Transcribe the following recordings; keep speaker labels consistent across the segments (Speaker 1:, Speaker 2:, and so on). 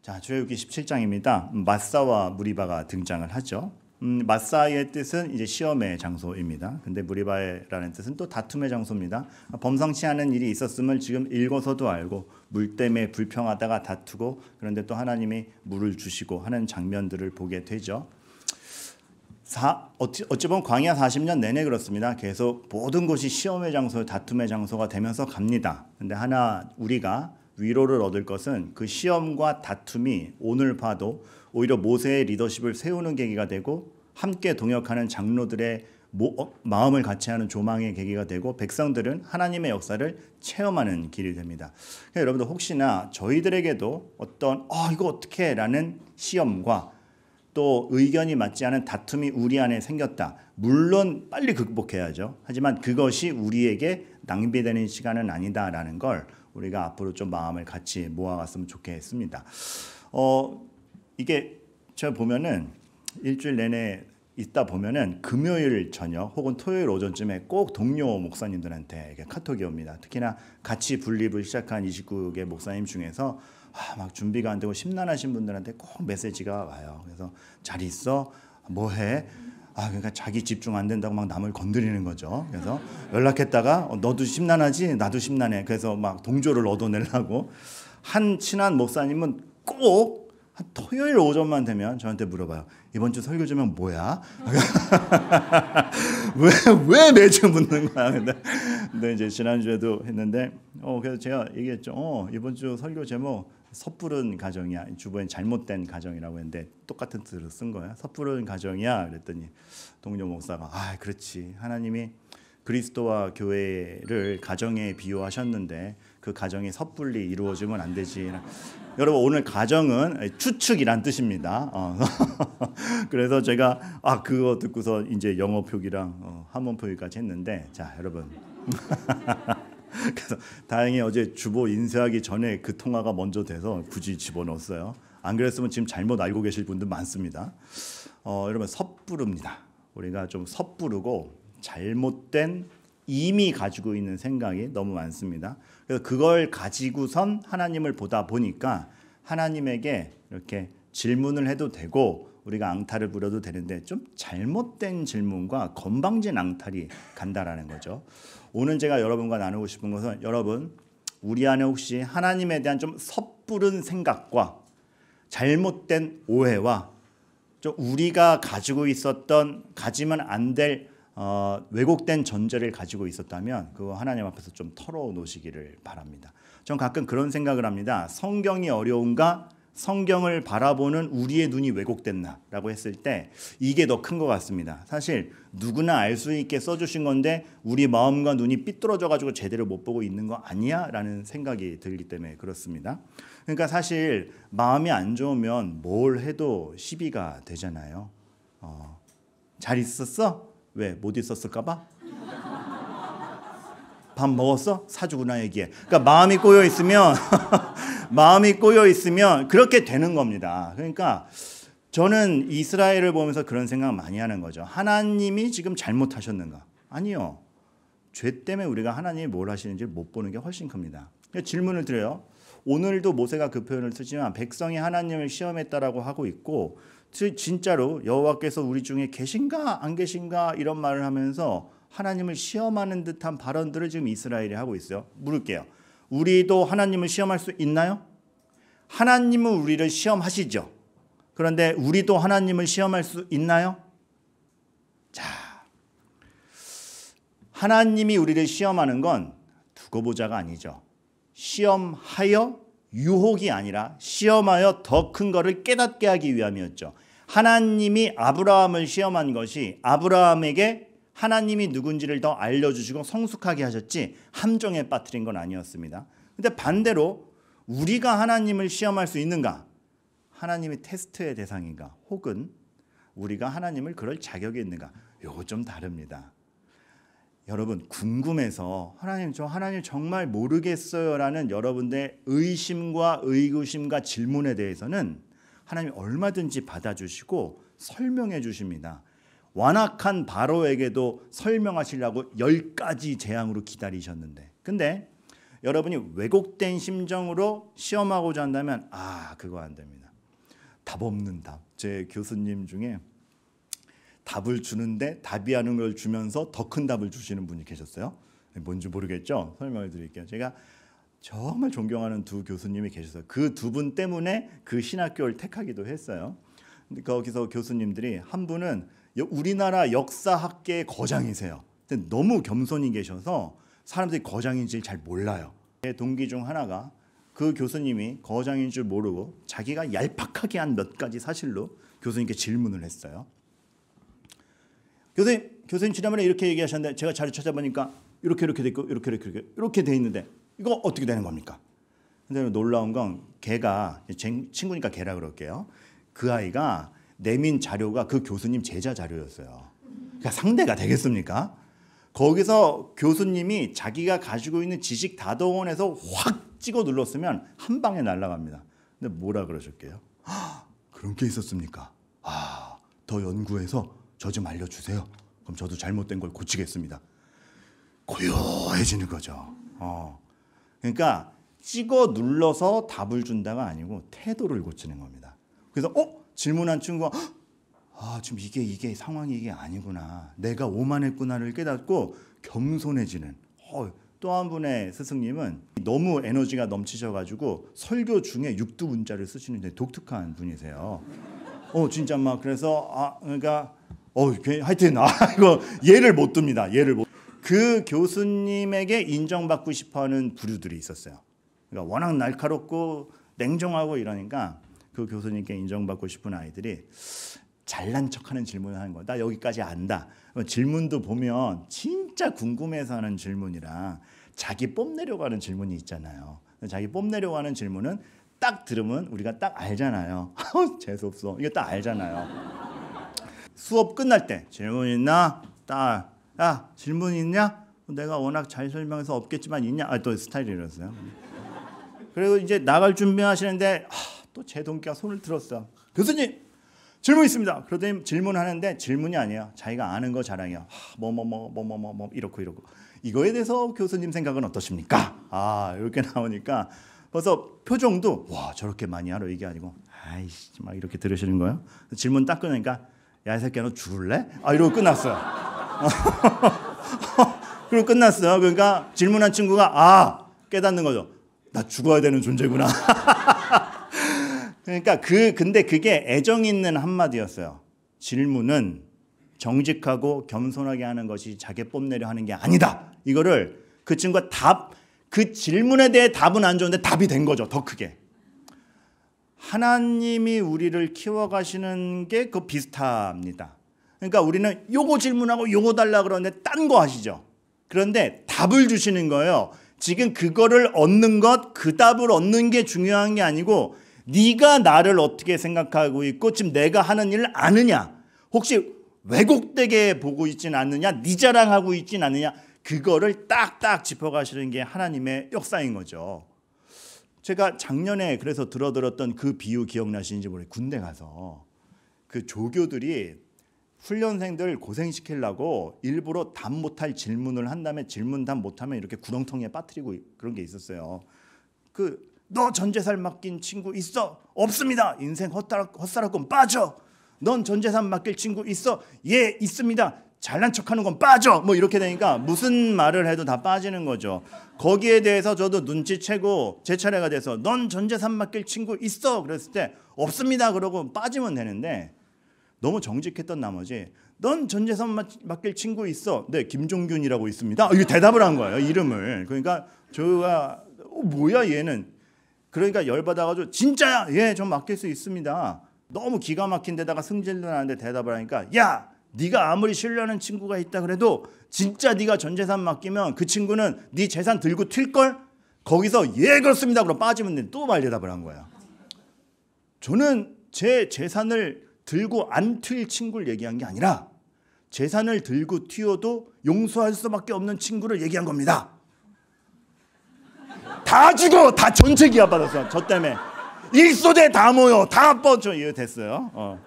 Speaker 1: 자, 출애굽기 17장입니다. 마사와 무리바가 등장을 하죠. 마사의 뜻은 이제 시험의 장소입니다. 근데 무리바라는 뜻은 또 다툼의 장소입니다. 범상치 않은 일이 있었음을 지금 읽어서도 알고 물 때문에 불평하다가 다투고 그런데 또 하나님이 물을 주시고 하는 장면들을 보게 되죠. 어찌 보면 광야 40년 내내 그렇습니다. 계속 모든 곳이 시험의 장소, 다툼의 장소가 되면서 갑니다. 근데 우리가 위로를 얻을 것은 그 시험과 다툼이 오늘 봐도 오히려 모세의 리더십을 세우는 계기가 되고 함께 동역하는 장로들의 마음을 같이 하는 조망의 계기가 되고 백성들은 하나님의 역사를 체험하는 길이 됩니다. 그러니까 여러분들 혹시나 저희들에게도 어떤 이거 어떻게 라는 시험과 또 의견이 맞지 않은 다툼이 우리 안에 생겼다. 물론 빨리 극복해야죠. 하지만 그것이 우리에게 낭비되는 시간은 아니다라는 걸 우리가 앞으로 좀 마음을 같이 모아갔으면 좋겠습니다. 이게 제가 보면은 일주일 내내 있다 보면은 금요일 저녁 혹은 토요일 오전쯤에 꼭 동료 목사님들한테 이렇게 카톡이 옵니다. 특히나 같이 분립을 시작한 29개 목사님 중에서 막 준비가 안 되고 심란하신 분들한테 꼭 메시지가 와요. 그래서 잘 있어? 뭐 해? 그러니까 자기 집중 안 된다고 막 남을 건드리는 거죠. 그래서 연락했다가 너도 심란하지? 나도 심란해. 그래서 막 동조를 얻어내려고 한 친한 목사님은 꼭 한 토요일 오전만 되면 저한테 물어봐요. 이번 주 설교 제목 뭐야? 왜 매주 묻는 거야? 근데 이제 지난주에도 했는데 그래서 제가 얘기했죠. 이번 주 설교 제목 섣부른 가정이야. 주보엔 잘못된 가정이라고 했는데 똑같은 뜻으로 쓴 거야. 섣부른 가정이야. 그랬더니 동료 목사가 그렇지. 하나님이 그리스도와 교회를 가정에 비유하셨는데 그 가정이 섣불리 이루어지면 안 되지. 여러분 오늘 가정은 추측이란 뜻입니다. 그래서 제가 그거 듣고서 이제 영어 표기랑 한문 표기까지 했는데 자 여러분 그래서 다행히 어제 주보 인쇄하기 전에 그 통화가 먼저 돼서 굳이 집어넣었어요. 안 그랬으면 지금 잘못 알고 계실 분들 많습니다. 여러분 섣부릅니다. 우리가 좀 섣부르고 잘못된 이미 가지고 있는 생각이 너무 많습니다. 그래서 그걸 가지고선 하나님을 보다 보니까 하나님에게 이렇게 질문을 해도 되고 우리가 앙탈을 부려도 되는데 좀 잘못된 질문과 건방진 앙탈이 간다라는 거죠. 오늘 제가 여러분과 나누고 싶은 것은 여러분 우리 안에 혹시 하나님에 대한 좀 섣부른 생각과 잘못된 오해와 좀 우리가 가지고 있었던 가지면 안 될 왜곡된 전제를 가지고 있었다면 그거 하나님 앞에서 좀 털어놓으시기를 바랍니다. 전 가끔 그런 생각을 합니다. 성경이 어려운가? 성경을 바라보는 우리의 눈이 왜곡됐나라고 했을 때 이게 더 큰 것 같습니다. 사실 누구나 알 수 있게 써주신 건데 우리 마음과 눈이 삐뚤어져가지고 제대로 못 보고 있는 거 아니야? 라는 생각이 들기 때문에 그렇습니다. 그러니까 사실 마음이 안 좋으면 뭘 해도 시비가 되잖아요. 잘 있었어? 왜? 못 있었을까 봐? 밥 먹었어? 사주구나 얘기해. 그러니까 마음이 꼬여 있으면 그렇게 되는 겁니다. 그러니까 저는 이스라엘을 보면서 그런 생각 많이 하는 거죠. 하나님이 지금 잘못하셨는가? 아니요. 죄 때문에 우리가 하나님이 뭘 하시는지 못 보는 게 훨씬 큽니다. 그러니까 질문을 드려요. 오늘도 모세가 그 표현을 쓰지만 백성이 하나님을 시험했다라고 하고 있고 진짜로 여호와께서 우리 중에 계신가 안 계신가 이런 말을 하면서 하나님을 시험하는 듯한 발언들을 지금 이스라엘이 하고 있어요. 물을게요. 우리도 하나님을 시험할 수 있나요? 하나님은 우리를 시험하시죠. 그런데 우리도 하나님을 시험할 수 있나요? 자, 하나님이 우리를 시험하는 건 두고 보자가 아니죠. 시험하여 유혹이 아니라 시험하여 더 큰 거를 깨닫게 하기 위함이었죠. 하나님이 아브라함을 시험한 것이 아브라함에게 하나님이 누군지를 더 알려주시고 성숙하게 하셨지 함정에 빠뜨린 건 아니었습니다. 근데 반대로 우리가 하나님을 시험할 수 있는가? 하나님이 테스트의 대상인가? 혹은 우리가 하나님을 그럴 자격이 있는가? 요거 좀 다릅니다. 여러분 궁금해서 하나님 정말 모르겠어요라는 여러분들의 의심과 의구심과 질문에 대해서는 하나님이 얼마든지 받아주시고 설명해 주십니다. 완악한 바로에게도 설명하시려고 10가지 재앙으로 기다리셨는데 근데 여러분이 왜곡된 심정으로 시험하고자 한다면 그거 안 됩니다. 답 없는 답. 제 교수님 중에 답을 주는데 답이 하는 걸 주면서 더 큰 답을 주시는 분이 계셨어요. 뭔지 모르겠죠? 설명을 드릴게요. 제가 정말 존경하는 두 교수님이 계셨어요. 그 두 분 때문에 그 신학교를 택하기도 했어요. 근데 거기서 교수님들이 한 분은 우리나라 역사학계의 거장이세요. 근데 너무 겸손히 계셔서 사람들이 거장인지 잘 몰라요. 제 동기 중 하나가 그 교수님이 거장인 줄 모르고 자기가 얄팍하게 한 몇 가지 사실로 교수님께 질문을 했어요. 교수님 지난번에 이렇게 얘기하셨는데 제가 자료 찾아보니까 이렇게 돼 있고 이렇게 돼 있는데 이거 어떻게 되는 겁니까? 근데 놀라운 건 걔가 친구니까 걔라 그럴게요. 그 아이가 내민 자료가 그 교수님 제자 자료였어요. 그러니까 상대가 되겠습니까? 거기서 교수님이 자기가 가지고 있는 지식 다동원에서 확 찍어 눌렀으면 한 방에 날아갑니다. 근데 뭐라 그러실게요? 그런 게 있었습니까? 더 연구해서 저 좀 알려주세요. 그럼 저도 잘못된 걸 고치겠습니다. 고요해지는 거죠. 그러니까 찍어 눌러서 답을 준다가 아니고 태도를 고치는 겁니다. 그래서 질문한 친구가 지금 이게 상황이 이게 아니구나. 내가 오만했구나를 깨닫고 겸손해지는. 또 한 분의 스승님은 너무 에너지가 넘치셔가지고 설교 중에 육두문자를 쓰시는 독특한 분이세요. 진짜 막 그래서 그러니까 하여튼 이거 예를 못 듭니다. 그 교수님에게 인정받고 싶어하는 부류들이 있었어요. 그러니까 워낙 날카롭고 냉정하고 이러니까 그 교수님께 인정받고 싶은 아이들이 잘난 척하는 질문을 하는 거야. 나 여기까지 안다. 질문도 보면 진짜 궁금해서 하는 질문이랑 자기 뽐내려고 하는 질문이 있잖아요. 자기 뽐내려고 하는 질문은 딱 들으면 우리가 딱 알잖아요. 재수없어. 이게 딱 알잖아요. 수업 끝날 때 질문 있나? 야 질문 있냐? 내가 워낙 잘 설명해서 없겠지만 있냐? 또 스타일이 이랬어요. 그리고 이제 나갈 준비하시는데 또 제 동기가 손을 들었어. 교수님 질문 있습니다. 그러더니 질문하는데 질문이 아니에요. 자기가 아는 거 자랑이야. 이렇고 이거에 대해서 교수님 생각은 어떠십니까? 이렇게 나오니까 벌써 표정도 저렇게 많이 하러 이게 아니고 아이씨 막 이렇게 들으시는 거예요. 질문 딱 끊으니까 야 이 새끼야 너 죽을래? 이러고 끝났어요. 그리고 끝났어요. 그러니까 질문한 친구가 깨닫는 거죠. 나 죽어야 되는 존재구나. 그러니까 근데 그게 애정 있는 한마디였어요. 질문은 정직하고 겸손하게 하는 것이 자기 뽐내려 하는 게 아니다. 이거를 그 친구가 그 질문에 대해 답은 안 좋은데 답이 된 거죠. 더 크게. 하나님이 우리를 키워가시는 게 그 비슷합니다. 그러니까 우리는 요거 질문하고 요거 달라 그러는데 딴 거 하시죠. 그런데 답을 주시는 거예요. 지금 그거를 얻는 것, 그 답을 얻는 게 중요한 게 아니고 네가 나를 어떻게 생각하고 있고 지금 내가 하는 일을 아느냐. 혹시 왜곡되게 보고 있진 않느냐. 네 자랑하고 있진 않느냐. 그거를 딱딱 짚어가시는 게 하나님의 역사인 거죠. 제가 작년에 그래서 들었던 그 비유 기억나시는지 모르겠어요. 군대 가서 그 조교들이 훈련생들 고생시키려고 일부러 답 못할 질문을 한 다음에 질문 답 못하면 이렇게 구렁텅이에 빠뜨리고 그런 게 있었어요. 너 전재산 맡긴 친구 있어? 없습니다. 인생 헛살았건 빠져. 넌 전재산 맡길 친구 있어? 예, 있습니다. 잘난 척하는 건 빠져. 이렇게 되니까 무슨 말을 해도 다 빠지는 거죠. 거기에 대해서 저도 눈치채고 제 차례가 돼서 넌 전재산 맡길 친구 있어? 그랬을 때 없습니다. 그러고 빠지면 되는데 너무 정직했던 나머지 넌 전재산 맡길 친구 있어? 네, 김종균이라고 있습니다. 이거 대답을 한 거예요. 이름을. 그러니까 저가 뭐야 얘는. 그러니까 열받아가지고 진짜야. 예, 전 맡길 수 있습니다. 너무 기가 막힌 데다가 승질도 나는데 대답을 하니까 야 네가 아무리 신뢰하는 친구가 있다 그래도 진짜 네가 전재산 맡기면 그 친구는 네 재산 들고 튈걸? 거기서 예 그렇습니다. 그럼 빠지면 돼. 또 말 대답을 한 거야. 저는 제 재산을 들고 안 튈 친구를 얘기한 게 아니라 재산을 들고 튀어도 용서할 수밖에 없는 친구를 얘기한 겁니다. 다 죽어. 다 전체 기합 받았어. 저 때문에. 일소대 다 모여. 다 뻗쳐. 이거 됐어요.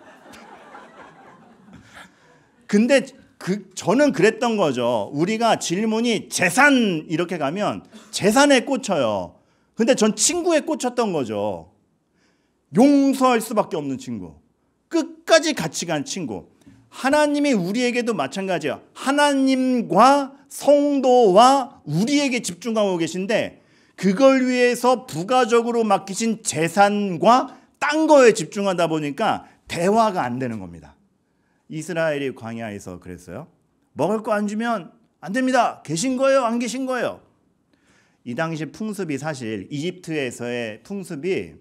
Speaker 1: 근데 저는 그랬던 거죠. 우리가 질문이 재산 이렇게 가면 재산에 꽂혀요. 근데 전 친구에 꽂혔던 거죠. 용서할 수밖에 없는 친구. 끝까지 같이 간 친구. 하나님이 우리에게도 마찬가지예요. 하나님과 성도와 우리에게 집중하고 계신데 그걸 위해서 부가적으로 맡기신 재산과 딴 거에 집중하다 보니까 대화가 안 되는 겁니다. 이스라엘이 광야에서 그랬어요. 먹을 거 안 주면 안 됩니다. 계신 거예요? 안 계신 거예요? 이 당시 풍습이 사실 이집트에서의 풍습이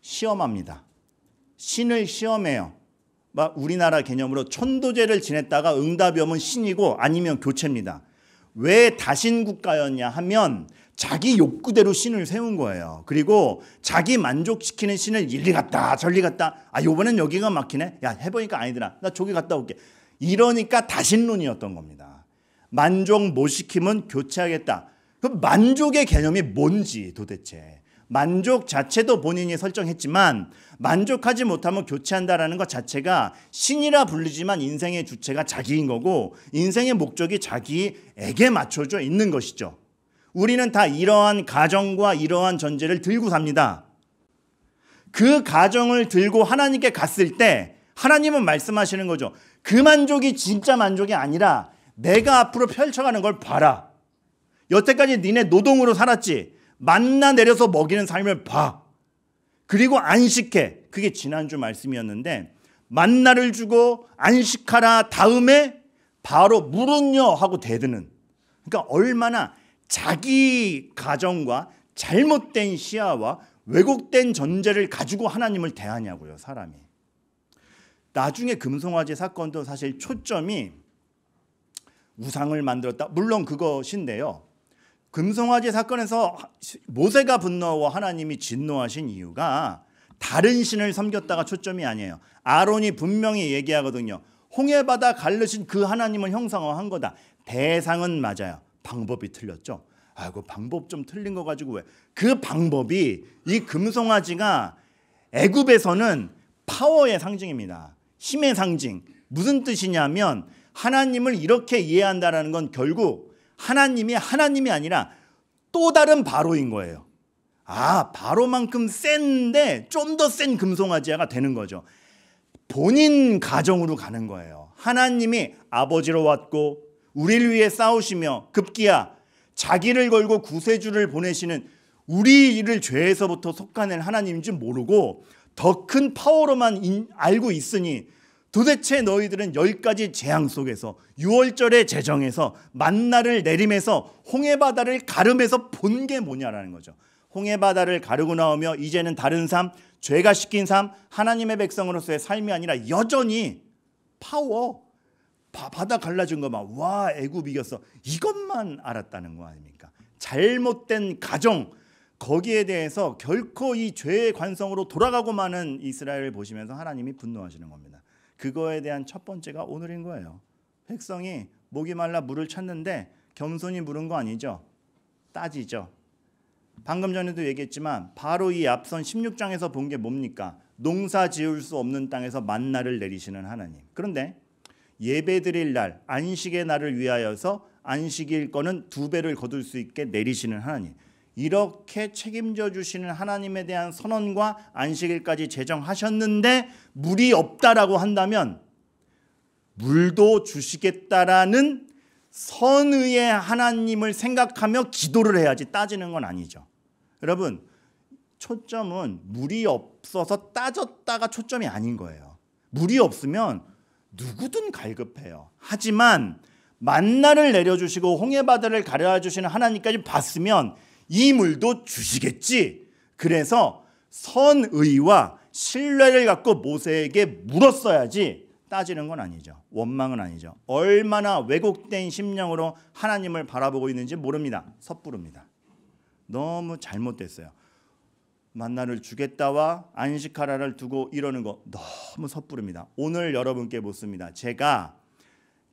Speaker 1: 시험합니다. 신을 시험해요. 막 우리나라 개념으로 천도제를 지냈다가 응답이 오면 신이고 아니면 교체입니다. 왜 다신 국가였냐 하면 자기 욕구대로 신을 세운 거예요. 그리고 자기 만족시키는 신을 이리 갔다 저리 갔다. 아 요번엔 여기가 막히네. 야 해보니까 아니더라. 나 저기 갔다 올게. 이러니까 다신론이었던 겁니다. 만족 못 시키면 교체하겠다. 그 만족의 개념이 뭔지 도대체. 만족 자체도 본인이 설정했지만 만족하지 못하면 교체한다라는 것 자체가 신이라 부르지만 인생의 주체가 자기인 거고 인생의 목적이 자기에게 맞춰져 있는 것이죠. 우리는 다 이러한 가정과 이러한 전제를 들고 삽니다. 그 가정을 들고 하나님께 갔을 때 하나님은 말씀하시는 거죠. 그 만족이 진짜 만족이 아니라 내가 앞으로 펼쳐가는 걸 봐라. 여태까지 니네 노동으로 살았지. 만나 내려서 먹이는 삶을 봐. 그리고 안식해. 그게 지난주 말씀이었는데 만나를 주고 안식하라 다음에 바로 물은요 하고 대드는. 그러니까 얼마나 자기 가정과 잘못된 시야와 왜곡된 전제를 가지고 하나님을 대하냐고요, 사람이. 나중에 금송아지 사건도 사실 초점이 우상을 만들었다. 물론 그것인데요. 금송아지 사건에서 모세가 분노하고 하나님이 진노하신 이유가 다른 신을 섬겼다가 초점이 아니에요. 아론이 분명히 얘기하거든요. 홍해바다 갈르신 그 하나님을 형상화한 거다. 대상은 맞아요. 방법이 틀렸죠. 아이고 방법 좀 틀린 거 가지고 왜? 그 방법이 이 금송아지가 애굽에서는 파워의 상징입니다. 힘의 상징. 무슨 뜻이냐면 하나님을 이렇게 이해한다는 건 결국 하나님이 아니라 또 다른 바로인 거예요. 아, 바로만큼 센데 좀 더 센 금송아지가 되는 거죠. 본인 가정으로 가는 거예요. 하나님이 아버지로 왔고 우리를 위해 싸우시며 급기야 자기를 걸고 구세주를 보내시는 우리를 죄에서부터 속아낼 하나님인지 모르고 더 큰 파워로만 알고 있으니 도대체 너희들은 10가지 재앙 속에서 6월절의 제정에서 만나를 내림에서 홍해바다를 가름해서 본 게 뭐냐라는 거죠. 홍해바다를 가르고 나오며 이제는 다른 삶, 죄가 시킨 삶, 하나님의 백성으로서의 삶이 아니라 여전히 파워, 바다 갈라진 것만 와 애굽 이겼어 이것만 알았다는 거 아닙니까? 잘못된 가정 거기에 대해서 결코 이 죄의 관성으로 돌아가고 마는 이스라엘을 보시면서 하나님이 분노하시는 겁니다. 그거에 대한 첫 번째가 오늘인 거예요. 백성이 목이 말라 물을 찾는데 겸손히 물은 거 아니죠. 따지죠. 방금 전에도 얘기했지만 바로 이 앞선 16장에서 본 게 뭡니까? 농사 지을 수 없는 땅에서 만나를 내리시는 하나님. 그런데 예배드릴 날 안식의 날을 위하여서 안식일 거는 2배를 거둘 수 있게 내리시는 하나님. 이렇게 책임져 주시는 하나님에 대한 선언과 안식일까지 제정하셨는데 물이 없다라고 한다면 물도 주시겠다라는 선의의 하나님을 생각하며 기도를 해야지 따지는 건 아니죠. 여러분 초점은 물이 없어서 따졌다가 초점이 아닌 거예요. 물이 없으면 누구든 갈급해요. 하지만 만나를 내려주시고 홍해바다를 가려주시는 하나님까지 봤으면 이 물도 주시겠지. 그래서 선의와 신뢰를 갖고 모세에게 물었어야지 따지는 건 아니죠. 원망은 아니죠. 얼마나 왜곡된 심령으로 하나님을 바라보고 있는지 모릅니다. 섣부릅니다. 너무 잘못됐어요. 만나를 주겠다와 안식하라를 두고 이러는 거 너무 섣부릅니다. 오늘 여러분께 묻습니다. 제가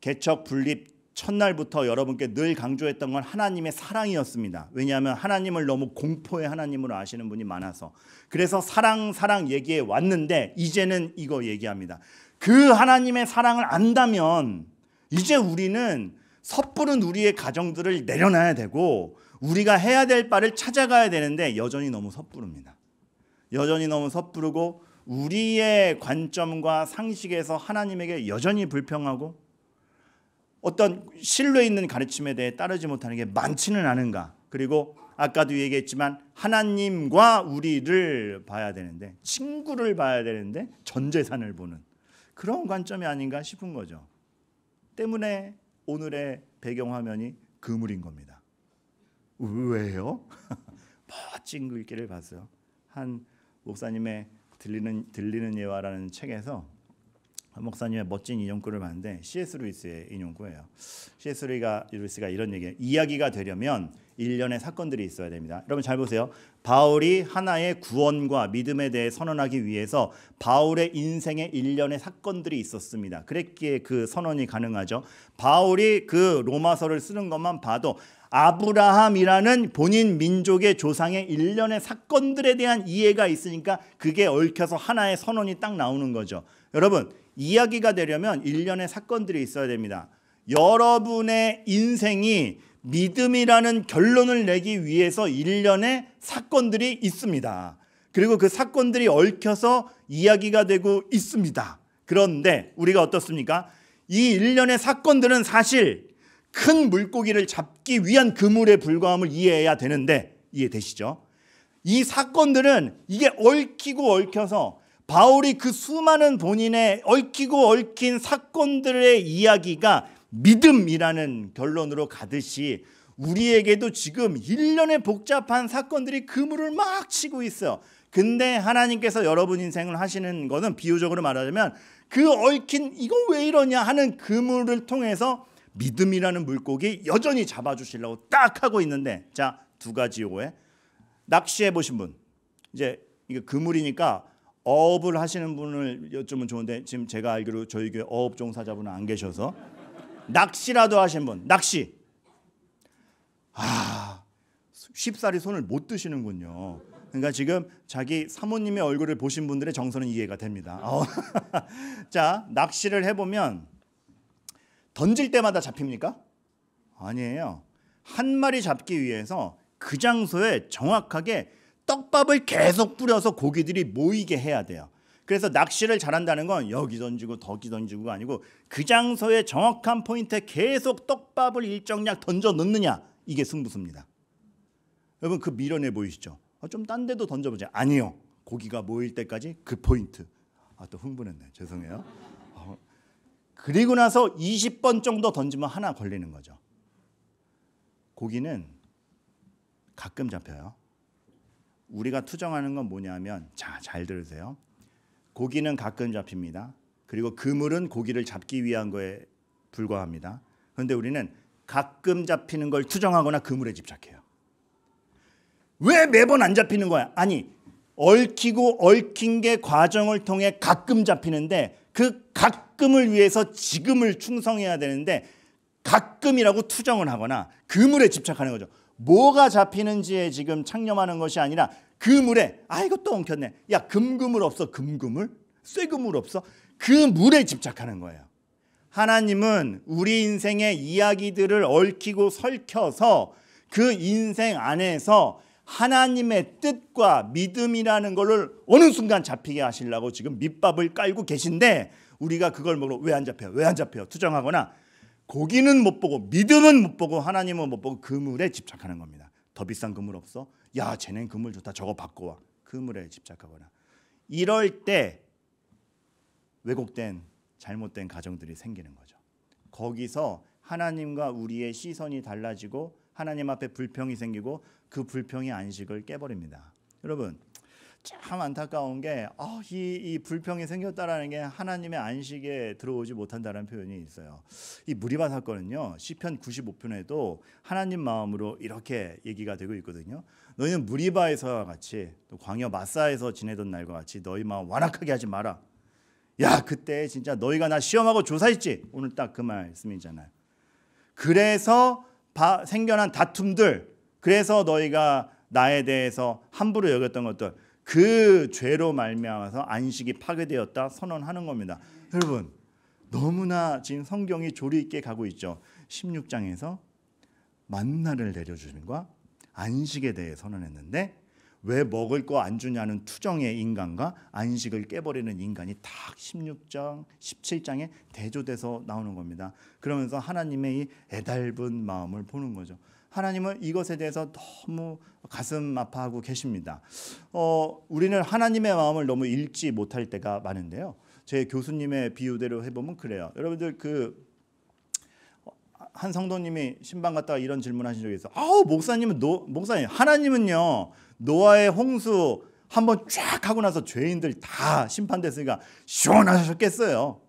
Speaker 1: 개척 분립 첫날부터 여러분께 늘 강조했던 건 하나님의 사랑이었습니다. 왜냐하면 하나님을 너무 공포의 하나님으로 아시는 분이 많아서. 그래서 사랑 얘기해 왔는데 이제는 이거 얘기합니다. 그 하나님의 사랑을 안다면 이제 우리는 섣부른 우리의 가정들을 내려놔야 되고 우리가 해야 될 바를 찾아가야 되는데 여전히 너무 섣부릅니다. 여전히 너무 섣부르고 우리의 관점과 상식에서 하나님에게 여전히 불평하고 어떤 신뢰 있는 가르침에 대해 따르지 못하는 게 많지는 않은가. 그리고 아까도 얘기했지만 하나님과 우리를 봐야 되는데, 친구를 봐야 되는데 전 재산을 보는 그런 관점이 아닌가 싶은 거죠. 때문에 오늘의 배경화면이 그물인 겁니다. 왜요? 멋진 글귀를 봤어요. 한 목사님의 들리는 예화라는 책에서 목사님의 멋진 인용구를 봤는데 C.S. 루이스의 인용구예요. C.S. 루이스가 이런 얘기예요. 이야기가 되려면 일련의 사건들이 있어야 됩니다. 여러분 잘 보세요. 바울이 하나의 구원과 믿음에 대해 선언하기 위해서 바울의 인생에 일련의 사건들이 있었습니다. 그랬기에 그 선언이 가능하죠. 바울이 그 로마서를 쓰는 것만 봐도 아브라함이라는 본인 민족의 조상의 일련의 사건들에 대한 이해가 있으니까 그게 얽혀서 하나의 선언이 딱 나오는 거죠. 여러분, 이야기가 되려면 일련의 사건들이 있어야 됩니다. 여러분의 인생이 믿음이라는 결론을 내기 위해서 일련의 사건들이 있습니다. 그리고 그 사건들이 얽혀서 이야기가 되고 있습니다. 그런데 우리가 어떻습니까? 이 일련의 사건들은 사실 큰 물고기를 잡기 위한 그물에 불과함을 이해해야 되는데, 이해되시죠? 이 사건들은 이게 얽히고 얽혀서 바울이 그 수많은 본인의 얽히고 얽힌 사건들의 이야기가 믿음이라는 결론으로 가듯이 우리에게도 지금 일련의 복잡한 사건들이 그물을 막 치고 있어요. 근데 하나님께서 여러분 인생을 하시는 거는 비유적으로 말하자면 그 얽힌 이거 왜 이러냐 하는 그물을 통해서 믿음이라는 물고기 여전히 잡아주시려고 딱 하고 있는데, 자, 두 가지 요거에 낚시해 보신 분, 이제 이게 그물이니까 어업을 하시는 분을 여쭈면 좋은데 지금 제가 알기로 저희 교회 어업 종사자분은 안 계셔서 낚시라도 하신 분, 낚시. 쉽사리 손을 못 드시는군요. 그러니까 지금 자기 사모님의 얼굴을 보신 분들의 정서는 이해가 됩니다. 자, 낚시를 해보면 던질 때마다 잡힙니까? 아니에요. 한 마리 잡기 위해서 그 장소에 정확하게 떡밥을 계속 뿌려서 고기들이 모이게 해야 돼요. 그래서 낚시를 잘한다는 건 여기 던지고 저기 던지고가 아니고 그 장소에 정확한 포인트에 계속 떡밥을 일정량 던져 넣느냐, 이게 승부수입니다. 여러분 그 미련해 보이시죠? 좀 딴 데도 던져보자. 아니요. 고기가 모일 때까지 그 포인트. 또 흥분했네. 죄송해요. 그리고 나서 20번 정도 던지면 하나 걸리는 거죠. 고기는 가끔 잡혀요. 우리가 투정하는 건 뭐냐면, 자, 잘 들으세요. 고기는 가끔 잡힙니다. 그리고 그물은 고기를 잡기 위한 거에 불과합니다. 그런데 우리는 가끔 잡히는 걸 투정하거나 그물에 집착해요. 왜 매번 안 잡히는 거야? 아니, 얽히고 얽힌 게 과정을 통해 가끔 잡히는데 그 가끔을 위해서 지금을 충성해야 되는데 가끔이라고 투정을 하거나 그물에 집착하는 거죠. 뭐가 잡히는지에 지금 창념하는 것이 아니라 그물에, 이거 또 엉켰네. 야, 금그물 없어? 금그물? 쇠그물 없어? 그 물에 집착하는 거예요. 하나님은 우리 인생의 이야기들을 얽히고 설켜서 그 인생 안에서 하나님의 뜻과 믿음이라는 것을 어느 순간 잡히게 하시려고 지금 밑밥을 깔고 계신데, 우리가 그걸 먹으러 왜 안 잡혀요? 왜 안 잡혀요? 투정하거나 고기는 못 보고 믿음은 못 보고 하나님은 못 보고 그물에 집착하는 겁니다. 더 비싼 그물 없어? 야, 쟤넨 그물 좋다. 저거 바꿔와. 그물에 집착하거나. 이럴 때 왜곡된 잘못된 가정들이 생기는 거죠. 거기서 하나님과 우리의 시선이 달라지고 하나님 앞에 불평이 생기고 그 불평이 안식을 깨버립니다. 여러분 참 안타까운 게 이 불평이 생겼다라는 게 하나님의 안식에 들어오지 못한다는 표현이 있어요. 이 무리바 사건은요, 시편 95편에도 하나님 마음으로 이렇게 얘기가 되고 있거든요. 너희는 무리바에서와 같이 또 광야 마사에서 지내던 날과 같이 너희 마음 완악하게 하지 마라. 야, 그때 진짜 너희가 나 시험하고 조사했지. 오늘 딱 그 말씀이잖아요. 그래서 생겨난 다툼들, 그래서 너희가 나에 대해서 함부로 여겼던 것들, 그 죄로 말미암아서 안식이 파괴되었다 선언하는 겁니다. 여러분 너무나 지금 성경이 조리 있게 가고 있죠. 16장에서 만나를 내려주심과 안식에 대해 선언했는데 왜 먹을 거 안 주냐는 투정의 인간과 안식을 깨버리는 인간이 딱 16장, 17장에 대조돼서 나오는 겁니다. 그러면서 하나님의 이 애달픈 마음을 보는 거죠. 하나님은 이것에 대해서 너무 가슴 아파하고 계십니다. 우리는 하나님의 마음을 너무 읽지 못할 때가 많은데요. 제 교수님의 비유대로 해보면 그래요. 여러분들 한 성도님이 신방 갔다가 이런 질문하신 적이 있어. 목사님 하나님은요 노아의 홍수 한번 쫙 하고 나서 죄인들 다 심판됐으니까 시원하셨겠어요.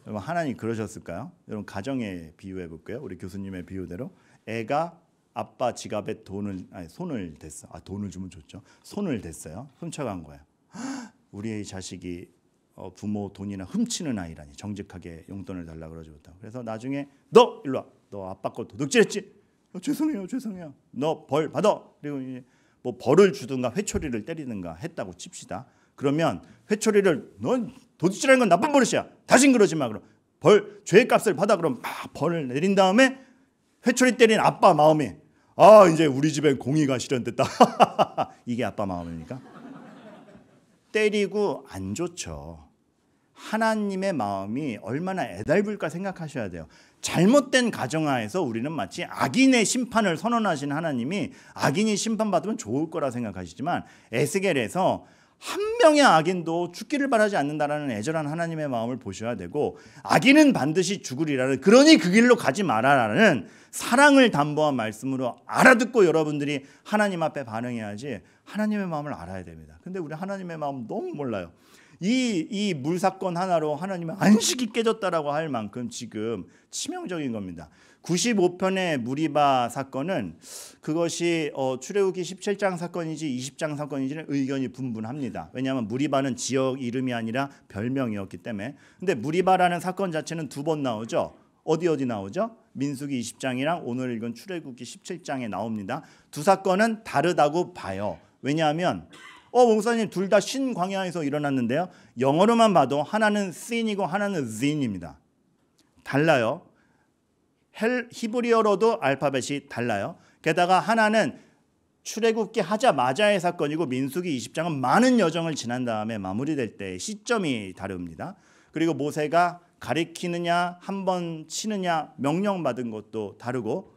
Speaker 1: 여러분 하나님 그러셨을까요? 여러분 가정에 비유해 볼게요. 우리 교수님의 비유대로 애가 아빠 지갑에 손을 댔어. 돈을 주면 좋죠. 손을 댔어요. 훔쳐간 거예요. 우리의 자식이 부모 돈이나 훔치는 아이라니 정직하게 용돈을 달라고 그러지 못하고 그래서 나중에 너 일로 와. 너 아빠 거 도둑질했지? 죄송해요. 너 벌 받아. 그리고 뭐 벌을 주든가 회초리를 때리든가 했다고 칩시다. 그러면 회초리를 넌 도둑질하는 건 나쁜 버릇이야. 다신 그러지 마. 그럼 죄의 값을 받아. 그럼 막 벌을 내린 다음에 회초리 때린 아빠 마음이 이제 우리 집엔 공의가 실현됐다. 이게 아빠 마음입니까? 때리고 안 좋죠. 하나님의 마음이 얼마나 애달플까 생각하셔야 돼요. 잘못된 가정하에서 우리는 마치 악인의 심판을 선언하신 하나님이 악인이 심판받으면 좋을 거라 생각하시지만 에스겔에서 한 명의 악인도 죽기를 바라지 않는다라는 애절한 하나님의 마음을 보셔야 되고 악인은 반드시 죽으리라는 그러니 그 길로 가지 마라라는 사랑을 담보한 말씀으로 알아듣고 여러분들이 하나님 앞에 반응해야지 하나님의 마음을 알아야 됩니다. 근데 우리 하나님의 마음 너무 몰라요. 이 물사건 하나로 하나님의 안식이 깨졌다라고 할 만큼 지금 치명적인 겁니다. 95편의 무리바 사건은 그것이 출애굽기 17장 사건인지 20장 사건인지는 의견이 분분합니다. 왜냐하면 무리바는 지역 이름이 아니라 별명이었기 때문에. 근데 무리바라는 사건 자체는 2번 나오죠. 어디 나오죠? 민수기 20장이랑 오늘 읽은 출애굽기 17장에 나옵니다. 두 사건은 다르다고 봐요. 왜냐하면 목사님 둘 다 신광야에서 일어났는데요. 영어로만 봐도 하나는 sin이고 하나는 zin입니다. 달라요. 히브리어로도 알파벳이 달라요. 게다가 하나는 출애굽기 하자마자의 사건이고 민수기 20장은 많은 여정을 지난 다음에 마무리될 때 시점이 다릅니다. 그리고 모세가 가리키느냐 한 번 치느냐 명령받은 것도 다르고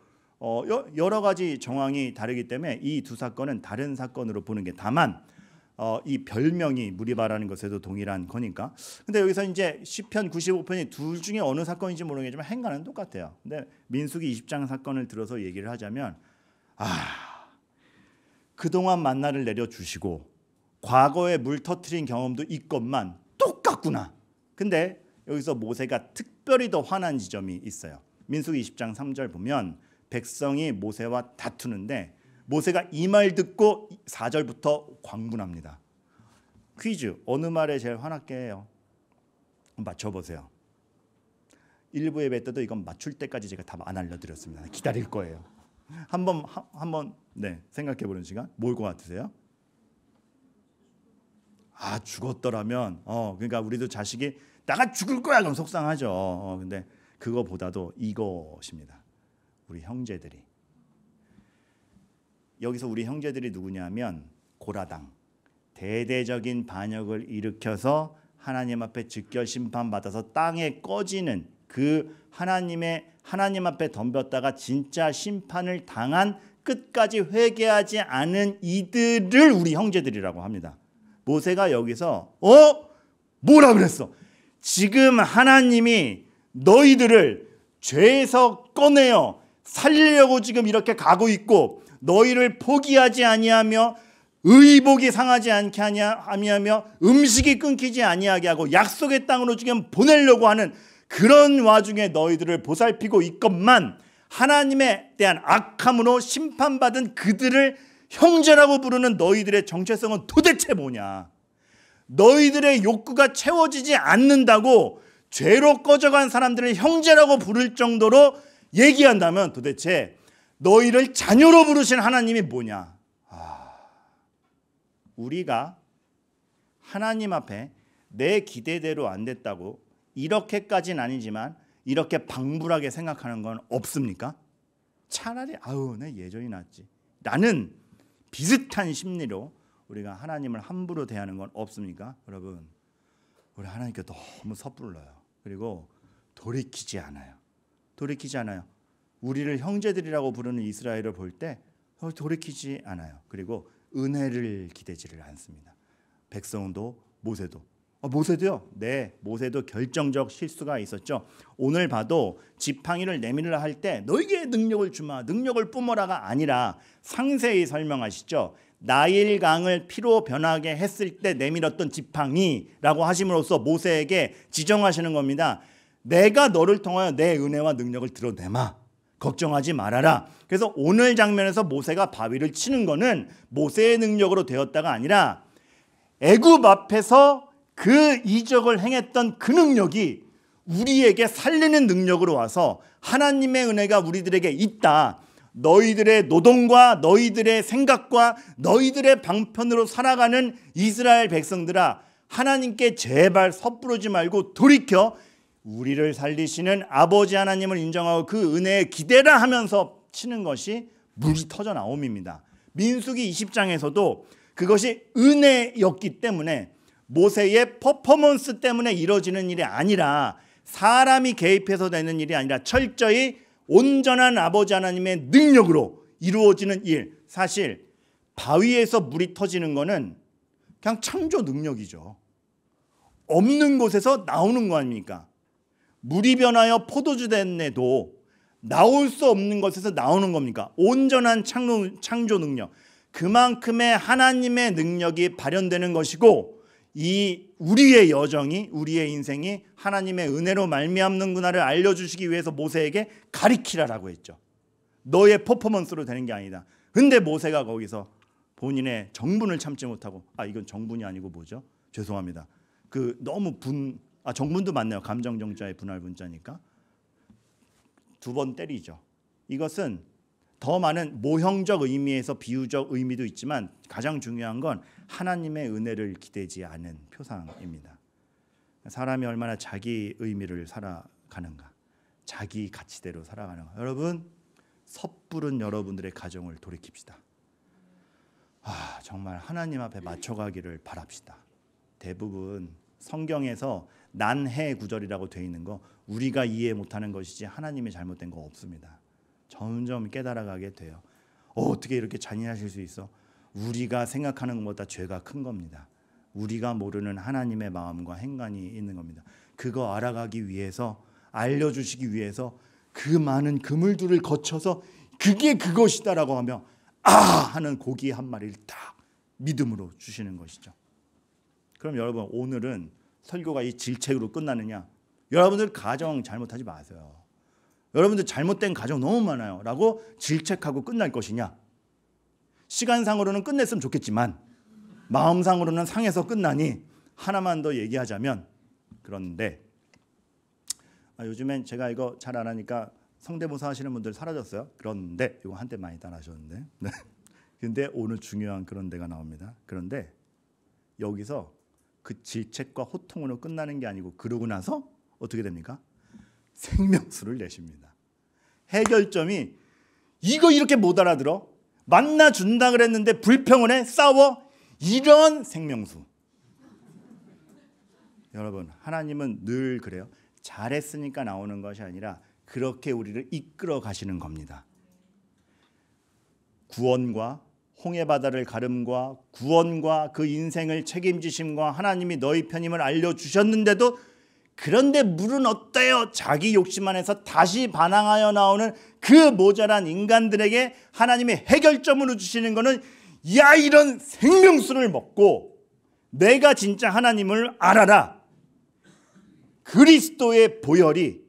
Speaker 1: 여러 가지 정황이 다르기 때문에 이 두 사건은 다른 사건으로 보는 게 다만 이 별명이 무리바라는 것에도 동일한 거니까. 근데 여기서 이제 시편 95편이 둘 중에 어느 사건인지 모르겠지만 행간은 똑같아요. 근데 민수기 20장 사건을 들어서 얘기를 하자면 그동안 만나를 내려주시고 과거에 물 터트린 경험도 있건만 똑같구나. 근데 여기서 모세가 특별히 더 화난 지점이 있어요. 민수기 20장 3절 보면 백성이 모세와 다투는데 모세가 이 말 듣고 4절부터 광분합니다. 퀴즈, 어느 말에 제일 화났게 해요? 맞춰보세요. 일부 예배 때도 이건 맞출 때까지 제가 답 안 알려드렸습니다. 기다릴 거예요. 한번 생각해보는 시간. 뭘 것 같으세요? 죽었더라면 그러니까 우리도 자식이 나가 죽을 거야 그럼 속상하죠. 근데 그거보다도 이것입니다. 우리 형제들이. 여기서 우리 형제들이 누구냐면 고라당. 대대적인 반역을 일으켜서 하나님 앞에 즉결 심판받아서 땅에 꺼지는 그 하나님 앞에 덤볐다가 진짜 심판을 당한 끝까지 회개하지 않은 이들을 우리 형제들이라고 합니다. 모세가 여기서 뭐라 그랬어? 지금 하나님이 너희들을 죄에서 꺼내어 살리려고 지금 이렇게 가고 있고 너희를 포기하지 아니하며 의복이 상하지 않게 아니하며 음식이 끊기지 아니하게 하고 약속의 땅으로 지금 보내려고 하는 그런 와중에 너희들을 보살피고 있건만 하나님에 대한 악함으로 심판받은 그들을 형제라고 부르는 너희들의 정체성은 도대체 뭐냐? 너희들의 욕구가 채워지지 않는다고 죄로 꺼져간 사람들을 형제라고 부를 정도로 얘기한다면 도대체 너희를 자녀로 부르신 하나님이 뭐냐? 우리가 하나님 앞에 내 기대대로 안 됐다고 이렇게까지는 아니지만 이렇게 방불하게 생각하는 건 없습니까? 차라리 아우 내 예전이 낫지 라는 비슷한 심리로 우리가 하나님을 함부로 대하는 건 없습니까? 여러분, 우리 하나님께 너무 섣불러요. 그리고 돌이키지 않아요. 우리를 형제들이라고 부르는 이스라엘을 볼 때 돌이키지 않아요. 그리고 은혜를 기대지를 않습니다. 백성도 모세도요. 네, 모세도 결정적 실수가 있었죠. 오늘 봐도 지팡이를 내밀으라 할 때 너에게 능력을 주마, 능력을 뿜어라가 아니라 상세히 설명하시죠. 나일강을 피로 변하게 했을 때 내밀었던 지팡이라고 하심으로써 모세에게 지정하시는 겁니다. 내가 너를 통하여 내 은혜와 능력을 드러내마. 걱정하지 말아라. 그래서 오늘 장면에서 모세가 바위를 치는 거는 모세의 능력으로 되었다가 아니라 애굽 앞에서 그 이적을 행했던 그 능력이 우리에게 살리는 능력으로 와서 하나님의 은혜가 우리들에게 있다. 너희들의 노동과 너희들의 생각과 너희들의 방편으로 살아가는 이스라엘 백성들아, 하나님께 제발 섣부르지 말고 돌이켜 우리를 살리시는 아버지 하나님을 인정하고 그 은혜에 기대라 하면서 치는 것이 물이 터져 나옴입니다. 민수기 20장에서도 그것이 은혜였기 때문에 모세의 퍼포먼스 때문에 이루어지는 일이 아니라 사람이 개입해서 되는 일이 아니라 철저히 온전한 아버지 하나님의 능력으로 이루어지는 일. 사실 바위에서 물이 터지는 거는 그냥 창조 능력이죠. 없는 곳에서 나오는 거 아닙니까? 물이 변하여 포도주 됐네도 나올 수 없는 것에서 나오는 겁니까? 온전한 창조 능력. 그만큼의 하나님의 능력이 발현되는 것이고 이 우리의 여정이 우리의 인생이 하나님의 은혜로 말미암는구나를 알려주시기 위해서 모세에게 가리키라라고 했죠. 너의 퍼포먼스로 되는 게 아니다. 근데 모세가 거기서 본인의 정분을 참지 못하고 이건 정분이 아니고 뭐죠? 죄송합니다. 그 너무 정분도 맞네요. 감정정자의 분할 분자니까 두 번 때리죠. 이것은 더 많은 모형적 의미에서 비유적 의미도 있지만 가장 중요한 건 하나님의 은혜를 기대지 않은 표상입니다. 사람이 얼마나 자기 의미를 살아가는가, 자기 가치대로 살아가는가. 여러분, 섣부른 여러분들의 가정을 돌이킵시다. 정말 하나님 앞에 맞춰가기를 바랍시다. 대부분 성경에서 난해 구절이라고 되어 있는 거 우리가 이해 못하는 것이지 하나님이 잘못된 거 없습니다. 점점 깨달아가게 돼요. 어떻게 이렇게 잔인하실 수 있어? 우리가 생각하는 것보다 죄가 큰 겁니다. 우리가 모르는 하나님의 마음과 행간이 있는 겁니다. 그거 알아가기 위해서, 알려주시기 위해서 그 많은 그물들을 거쳐서 그게 그것이다라고 하며 하는 고기 한 마리를 딱 믿음으로 주시는 것이죠. 그럼 여러분, 오늘은 설교가 이 질책으로 끝나느냐? 여러분들 가정 잘못하지 마세요. 여러분들 잘못된 가정 너무 많아요 라고 질책하고 끝날 것이냐? 시간상으로는 끝냈으면 좋겠지만 마음상으로는 상해서 끝나니 하나만 더 얘기하자면, 그런데 요즘엔 제가 이거 잘 안 하니까 성대모사 하시는 분들 사라졌어요. 그런데 이거 한때 많이 따라하셨는데 네. 근데 오늘 중요한 그런데가 나옵니다. 그런데 여기서 그 질책과 호통으로 끝나는 게 아니고 그러고 나서 어떻게 됩니까? 생명수를 내십니다. 해결점이 이거 이렇게 못 알아들어? 만나준다 그랬는데 불평을 해? 싸워? 이런 생명수. 여러분, 하나님은 늘 그래요. 잘했으니까 나오는 것이 아니라 그렇게 우리를 이끌어 가시는 겁니다. 구원과 홍해바다를 가름과 구원과 그 인생을 책임지심과 하나님이 너희 편임을 알려주셨는데도 그런데 물은 어때요? 자기 욕심 안에서 다시 반항하여 나오는 그 모자란 인간들에게 하나님이 해결점으로 주시는 것은 이런 생명수를 먹고 내가 진짜 하나님을 알아라. 그리스도의 보혈이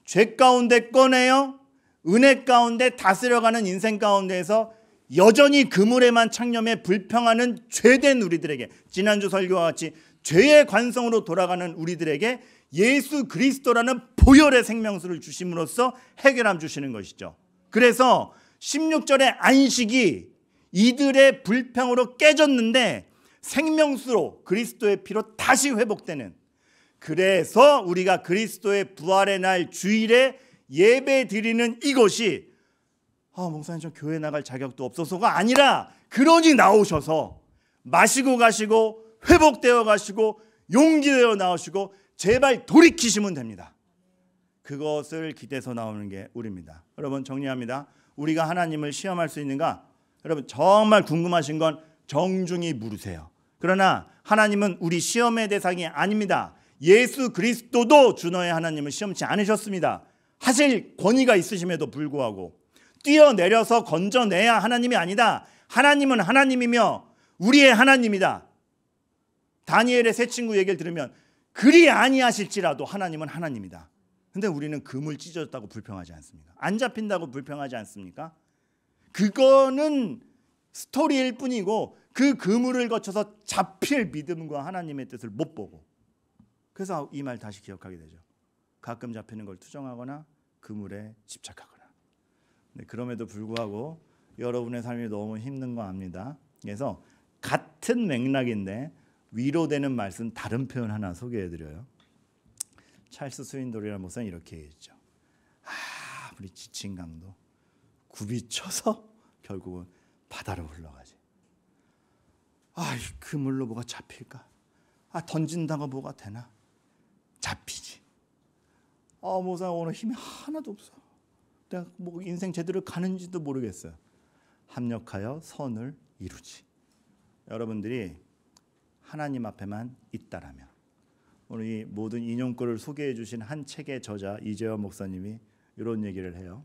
Speaker 1: 죄 가운데 꺼내요 은혜 가운데 다스려가는 인생 가운데에서 여전히 그물에만 창념해 불평하는 죄된 우리들에게, 지난주 설교와 같이 죄의 관성으로 돌아가는 우리들에게 예수 그리스도라는 보혈의 생명수를 주심으로써 해결함 주시는 것이죠. 그래서 16절의 안식이 이들의 불평으로 깨졌는데 생명수로 그리스도의 피로 다시 회복되는, 그래서 우리가 그리스도의 부활의 날 주일에 예배 드리는 이것이 목사님 저 교회 나갈 자격도 없어서가 아니라, 그러니 나오셔서 마시고 가시고 회복되어 가시고 용기되어 나오시고 제발 돌이키시면 됩니다. 그것을 기대서 나오는 게 우리입니다. 여러분 정리합니다. 우리가 하나님을 시험할 수 있는가? 여러분 정말 궁금하신 건 정중히 물으세요. 그러나 하나님은 우리 시험의 대상이 아닙니다. 예수 그리스도도 주너의 하나님을 시험치 않으셨습니다. 하실 권위가 있으심에도 불구하고 뛰어내려서 건져내야 하나님이 아니다. 하나님은 하나님이며 우리의 하나님이다. 다니엘의 세 친구 얘기를 들으면 그리 아니하실지라도 하나님은 하나님이다. 근데 우리는 그물 찢어졌다고 불평하지 않습니까? 안 잡힌다고 불평하지 않습니까? 그거는 스토리일 뿐이고 그 그물을 거쳐서 잡힐 믿음과 하나님의 뜻을 못 보고, 그래서 이 말 다시 기억하게 되죠. 가끔 잡히는 걸 투정하거나 그물에 집착하거나. 네, 그럼에도 불구하고 여러분의 삶이 너무 힘든 거 압니다. 그래서 같은 맥락인데 위로되는 말씀 다른 표현 하나 소개해드려요. 찰스 스윈돌이라는 목사는 이렇게 얘기했죠. 우리 지친 강도 굽이쳐서 결국은 바다로 흘러가지. 이 그물로 뭐가 잡힐까? 던진다가 뭐가 되나? 잡히지. 목사 오늘 힘이 하나도 없어. 내가 뭐 인생 제대로 가는지도 모르겠어요. 합력하여 선을 이루지. 여러분들이 하나님 앞에만 있다라면, 오늘 이 모든 인용글을 소개해 주신 한 책의 저자 이재원 목사님이 이런 얘기를 해요.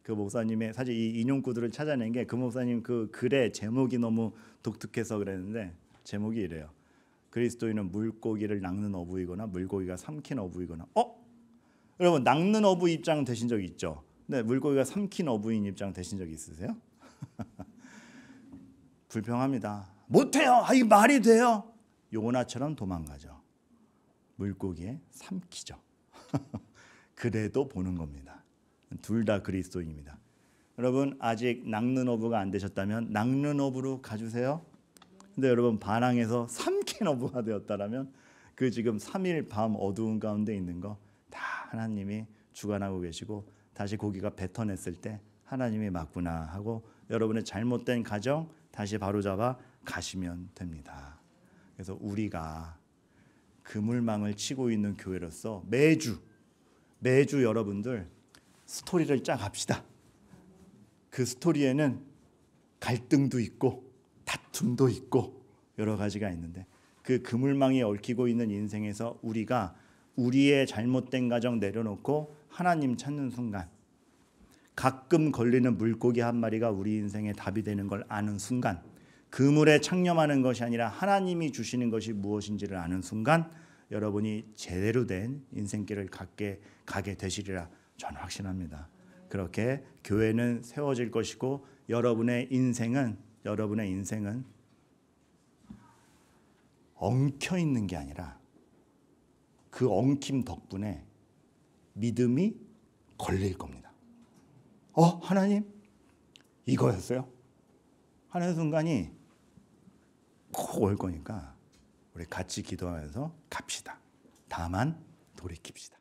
Speaker 1: 그 목사님의 사실 이 인용구들을 찾아낸 게 그 목사님 그 글의 제목이 너무 독특해서 그랬는데, 제목이 이래요. 그리스도인은 물고기를 낚는 어부이거나 물고기가 삼킨 어부이거나. 여러분 낚는 어부 입장 되신 적 있죠? 네, 물고기가 삼킨 어부인 입장 되신 적 있으세요? 불평합니다. 못해요. 이 말이 돼요? 요나처럼 도망가죠. 물고기에 삼키죠. 그래도 보는 겁니다. 둘 다 그리스도인입니다. 여러분 아직 낚는 어부가 안 되셨다면 낚는 어부로 가주세요. 근데 여러분 반항해서 삼킨 어부가 되었다라면 그 지금 3일 밤 어두운 가운데 있는 거 다 하나님이 주관하고 계시고, 다시 고기가 뱉어냈을 때 하나님이 맞구나 하고 여러분의 잘못된 가정 다시 바로잡아 가시면 됩니다. 그래서 우리가 그물망을 치고 있는 교회로서 매주 여러분들 스토리를 짜갑시다. 그 스토리에는 갈등도 있고 다툼도 있고 여러 가지가 있는데, 그 그물망이 얽히고 있는 인생에서 우리가 우리의 잘못된 가정 내려놓고 하나님 찾는 순간, 가끔 걸리는 물고기 한 마리가 우리 인생의 답이 되는 걸 아는 순간, 그물에 창념하는 것이 아니라 하나님이 주시는 것이 무엇인지를 아는 순간, 여러분이 제대로 된 인생길을 가게 되시리라 저는 확신합니다. 그렇게 교회는 세워질 것이고 여러분의 인생은 엉켜 있는 게 아니라 그 엉킴 덕분에 믿음이 걸릴 겁니다. 하나님 이거였어요? 하는 순간이 꼭 올 거니까 우리 같이 기도하면서 갑시다. 다만 돌이킵시다.